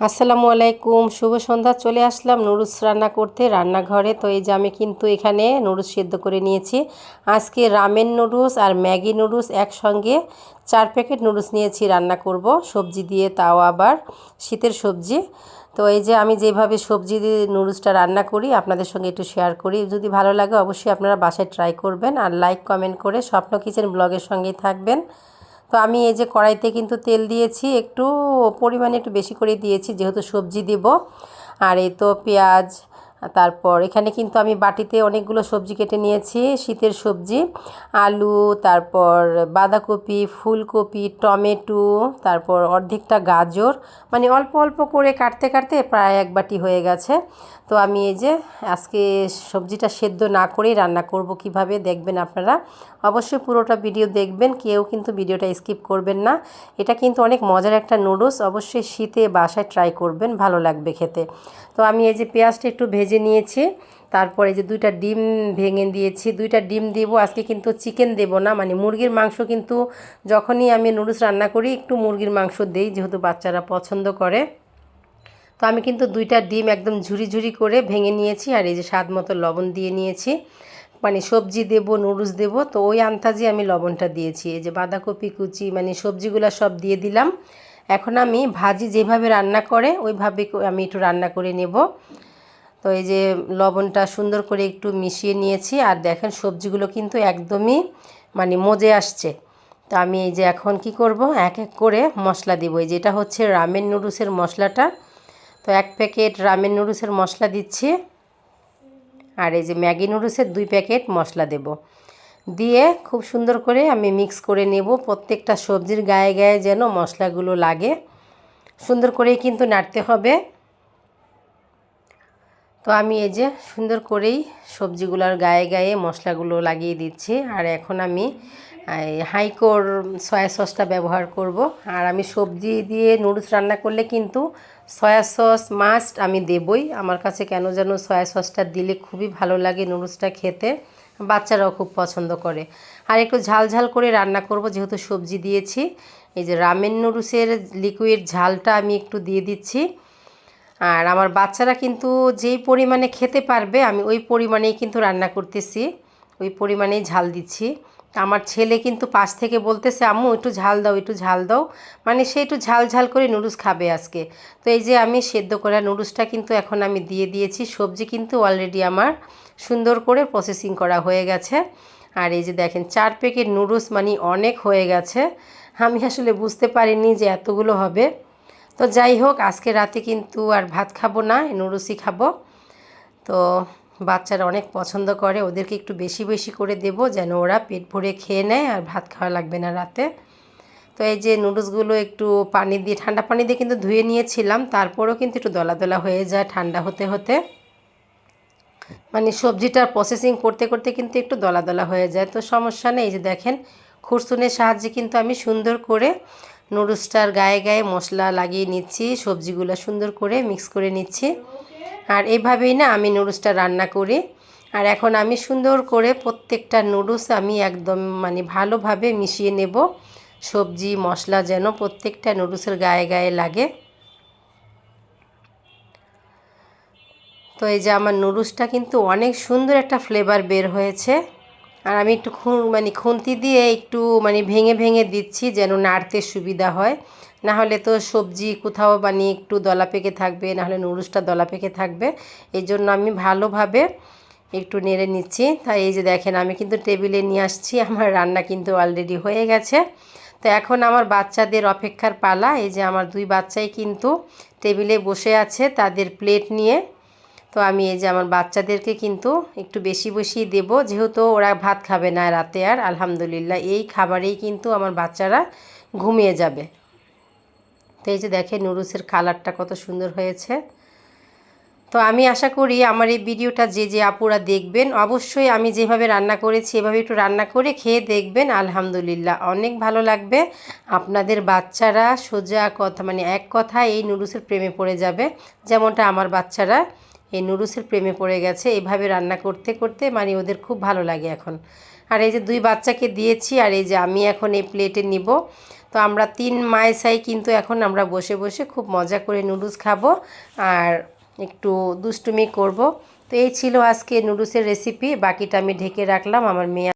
আসসালামু আলাইকুম, শুভ সন্ধ্যা। চলে আসলাম নুডলস রান্না করতে রান্নাঘরে। তো এই যে আমি কিন্তু এখানে নুডলস সেদ্ধ করে নিয়েছি। আজকে রামেন নুডলস আর ম্যাগি নুডলস একসঙ্গে 4 প্যাকেট নুডলস নিয়েছি, রান্না করব সবজি দিয়ে, তাও আবার শীতের সবজি। তো এই যে আমি যেভাবে সবজি দিয়ে নুডলসটা রান্না করি আপনাদের সঙ্গে একটু শেয়ার করি। যদি ভালো লাগে অবশ্যই আপনারা বাসায় ট্রাই করবেন, আর লাইক কমেন্ট করে স্বপ্ন কিচেন ব্লগের সঙ্গেই থাকবেন। তো আমি এই যে কড়াইতে কিন্তু তেল দিয়েছি, একটু পরিমাণে একটু বেশি করে দিয়েছি যেহেতু সবজি দেব। আর এই তো পেঁয়াজ, তারপর এখানে কিন্তু আমি বাটিতে অনেকগুলো সবজি কেটে নিয়েছি, শীতের সবজি, আলু, তারপর বাঁধাকপি, ফুলকপি, টমেটো, তারপর অর্ধেকটা গাজর, মানে অল্প অল্প করে কাটতে কাটতে প্রায় 1 বাটি হয়ে গেছে। তো আমি এই যে আজকে সবজিটা সেদ্ধ না করেই রান্না করব, কিভাবে দেখবেন আপনারা। অবশ্যই পুরোটা ভিডিও দেখবেন, কেউ কিন্তু ভিডিওটা স্কিপ করবেন না। এটা কিন্তু অনেক মজার একটা নুডলস, অবশ্যই শীতে বাসায় ট্রাই করবেন, ভালো লাগবে খেতে। তো আমি এই যে পেঁয়াজটা একটু ভেজে নিয়েছি, তারপরে যে 2টা ডিম ভেঙে দিয়েছি। 2টা ডিম দেবো আজকে, কিন্তু চিকেন দেব না, মানে মুরগির মাংস। কিন্তু যখনই আমি নুডলস রান্না করি একটু মুরগির মাংস দেই, যেহেতু বাচ্চারা পছন্দ করে। তো আমি কিন্তু 2টা ডিম একদম ঝুরি ঝুরি করে ভেঙে নিয়েছি, আর এই যে স্বাদ মতো লবণ দিয়ে নিয়েছি। মানে সবজি দেব, নুডলস দেব, তো ওই আন্দাজে আমি লবণটা দিয়েছি। এই যে বাঁধাকপি কুচি, মানে সবজিগুলো সব দিয়ে দিলাম। এখন আমি ভাজি যেভাবে রান্না করে ওইভাবে আমি একটু রান্না করে নেব। তো এই যে লবণটা সুন্দর করে একটু মিশিয়ে নিয়েছি, আর দেখেন সবজিগুলো কিন্তু একদমই মানে মজে আসছে। তো আমি এই যে এখন কি করব, এক এক করে মশলা দিব। এই যেটা হচ্ছে রামেন নুডলসের মশলাটা। তো 1 প্যাকেট রামেন নুডলসের মশলা দিচ্ছি, আর এই যে ম্যাগি নুডলসের 2 প্যাকেট মশলা দেব। দিয়ে খুব সুন্দর করে আমি মিক্স করে নেব, প্রত্যেকটা সবজির গায়ে গায়ে যেন মশলাগুলো লাগে, সুন্দর করেই কিন্তু নাড়তে হবে। তো আমি এই যে সুন্দর করেই সবজিগুলোর গায়ে গায়ে মশলাগুলো লাগিয়ে দিচ্ছি। আর এখন আমি হাইকোর সয়া সসটা ব্যবহার করব। আর আমি সবজি দিয়ে নুডলস রান্না করলে কিন্তু সয়া সস মাস্ট আমি দেবই। আমার কাছে কেন যেন সয়া সসটা দিলে খুবই ভালো লাগে নুডলসটা খেতে, বাচ্চারাও খুব পছন্দ করে। আর একটু ঝাল ঝাল করে রান্না করব যেহেতু সবজি দিয়েছি। এই যে রামেন নুডলসের লিকুইড ঝালটা আমি একটু দিয়ে দিচ্ছি। আর আমার বাচ্চারা কিন্তু যেই পরিমাণে খেতে পারবে আমি ওই পরিমাণেই কিন্তু রান্না করতেছি, ওই পরিমাণেই ঝাল দিচ্ছি। আমার ছেলে কিন্তু পাশ থেকে বলতেছে, আম্মু একটু ঝাল দাও, একটু ঝাল দাও, মানে সে একটু ঝাল ঝাল করে নুডলস খাবে আজকে। তো এই যে আমি সেদ্ধ করা নুডলসটা কিন্তু এখন আমি দিয়ে দিয়েছি। সবজি কিন্তু অলরেডি আমার সুন্দর করে প্রসেসিং করা হয়ে গেছে। আর এই যে দেখেন 4 প্যাকেট নুডলস মানে অনেক হয়ে গেছে। আমি আসলে বুঝতে পারিনি যে এতগুলো হবে। তো যাই হোক, আজকে রাতে কিন্তু আর ভাত খাবো না, নুডলসই খাবো। তো বাচ্চারা অনেক পছন্দ করে, ওদেরকে একটু বেশি বেশি করে দেব যেন ওরা পেট ভরে খেয়ে নেয়, আর ভাত খাওয়া লাগবে না রাতে। তো এই যে নুডলসগুলো একটু পানি দিয়ে, ঠান্ডা পানি দিয়ে কিন্তু ধুয়ে নিয়েছিলাম, তারপরেও কিন্তু একটু দলা দলা হয়ে যায় ঠান্ডা হতে হতে। মানে সবজিটার প্রসেসিং করতে করতে কিন্তু একটু দলা দলা হয়ে যায়, তো সমস্যা নেই। এই যে দেখেন খুরসুনের সাহায্যে কিন্তু আমি সুন্দর করে নুডলসটার গায়ে গায়ে মশলা লাগিয়ে নিচ্ছি, সবজিগুলো সুন্দর করে মিক্স করে নিচ্ছি। আর এইভাবেই না আমি নুডলসটা রান্না করি। আর এখন আমি সুন্দর করে প্রত্যেকটা নুডলস আমি একদম মানে ভালোভাবে মিশিয়ে নেব, সবজি মশলা যেন প্রত্যেকটা নুডলসের গায়ে গায়ে লাগে। তো এই যে আমার নুডলসটা কিন্তু অনেক সুন্দর একটা ফ্লেভার বের হয়েছে। আর আমি একটু খুন্তি দিয়ে একটু মানে ভেঙে ভেঙে দিচ্ছি যেন নাড়তে সুবিধা হয়, না হলে তো সবজি কোথাও মানে একটু দলা পেকে থাকবে, না হলে নুডলসটা দলা পেকে থাকবে। এই জন্য আমি ভালোভাবে একটু নেড়ে নিচ্ছি। তাই এই যে দেখেন আমি কিন্তু টেবিলে নিয়ে আসছি, আমার রান্না কিন্তু অলরেডি হয়ে গেছে। তো এখন আমার বাচ্চাদের অপেক্ষার পালা। এই যে আমার 2 বাচ্চাই কিন্তু টেবিলে বসে আছে তাদের প্লেট নিয়ে। তো আমি এই যে আমার বাচ্চাদেরকে কিন্তু একটু বেশি বেশি দেব, যেহেতু ওরা ভাত খাবে না রাতে। আর আলহামদুলিল্লাহ এই খাবারেই কিন্তু আমার বাচ্চারা ঘুমিয়ে যাবে। তো এই যে দেখেন নুডলসের কালারটা কত সুন্দর হয়েছে। তো আমি আশা করি আমার এই ভিডিওটা যে যে আপুরা দেখবেন, অবশ্যই আমি যেভাবে রান্না করেছি এভাবে একটু রান্না করে খেয়ে দেখবেন, আলহামদুলিল্লাহ অনেক ভালো লাগবে। আপনাদের বাচ্চারা সোজা কথা মানে এক কথা এই নুডলসের প্রেমে পড়ে যাবে, যেমনটা আমার বাচ্চারা এই নুডলসের প্রেমে পড়ে গেছে এইভাবে রান্না করতে করতে, মানে ওদের খুব ভালো লাগে এখন। আর এই যে 2 বাচ্চাকে দিয়েছি, আর এই যে আমি এখন এই প্লেটে নিব। তো আমরা 3 মায়েসাই কিন্তু এখন আমরা বসে বসে খুব মজা করে নুডলস খাবো আর একটু দুষ্টুমি করব। তো এই ছিল আজকে নুডলসের রেসিপি, বাকিটা আমি ঢেকে রাখলাম। আমার মেয়ে